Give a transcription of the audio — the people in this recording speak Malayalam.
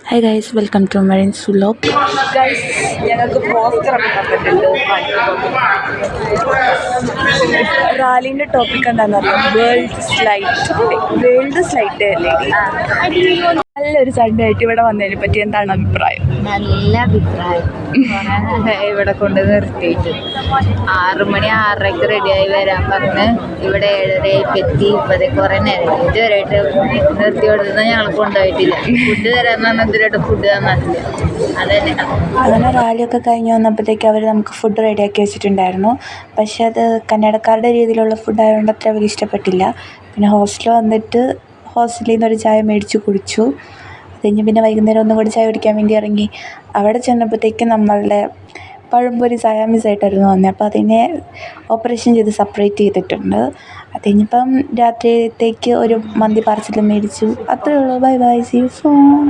Hi guys, welcome to Marin's vlog. Guys, ഞങ്ങൾക്ക് പോസ്റ്ററൊക്കെ തന്നിട്ടുണ്ട്. റാലിൻ്റെ ടോപ്പിക് എന്താണെന്നറിയാം? വേൾഡ് സ്ലൈറ്റ് ഡേ അല്ലേ? നല്ലൊരു സൺഡേ ആയിട്ട് ഇവിടെ വന്നതിനെ പറ്റി എന്താണ് അഭിപ്രായം? നല്ല അഭിപ്രായം. ഇവിടെ കൊണ്ട് നിർത്തിയിട്ട് 6 മണി 6:30 റെഡിയായി വരാൻ പറഞ്ഞ് ഇവിടെ 7:30 എത്തി. ഇപ്പതേ കുറേ നേരം ഇതുവരെയായിട്ട് നിർത്തി കൊടുത്തുന്ന ഞങ്ങൾ കൊണ്ടുപോയിട്ടില്ല. ഫുഡ് തരാൻ പറഞ്ഞാൽ ഇതുവരെയായിട്ട് ഫുഡ് തന്നിട്ടില്ല. അതന്നെ അങ്ങനെ റാലിയൊക്കെ കഴിഞ്ഞ് വന്നപ്പോഴത്തേക്ക് അവർ നമുക്ക് ഫുഡ് റെഡിയാക്കി വെച്ചിട്ടുണ്ടായിരുന്നു. പക്ഷെ അത് കന്നഡക്കാരുടെ രീതിയിലുള്ള ഫുഡായതുകൊണ്ട് അത്ര വലിയ ഇഷ്ടപ്പെട്ടില്ല. പിന്നെ ഹോസ്റ്റലിൽ വന്നിട്ട് ഹോസ്റ്റലിൽ നിന്നൊരു ചായ മേടിച്ച് കുടിച്ചു. അത് കഴിഞ്ഞ് പിന്നെ വൈകുന്നേരം ഒന്നും കൂടി ചായ കുടിക്കാൻ വേണ്ടി ഇറങ്ങി. അവിടെ ചെന്നപ്പോഴത്തേക്ക് നമ്മളുടെ പഴംപൊരി സയാമീസായിട്ടായിരുന്നു വന്നത്. അപ്പോൾ അതിനെ ഓപ്പറേഷൻ ചെയ്ത് സെപ്പറേറ്റ് ചെയ്തിട്ടുണ്ട്. അത് കഴിഞ്ഞിപ്പം രാത്രിയത്തേക്ക് ഒരു മന്തി പാർസൽ മേടിച്ചു. അത്രയേ ഉള്ളൂ. Bye bye, see you soon.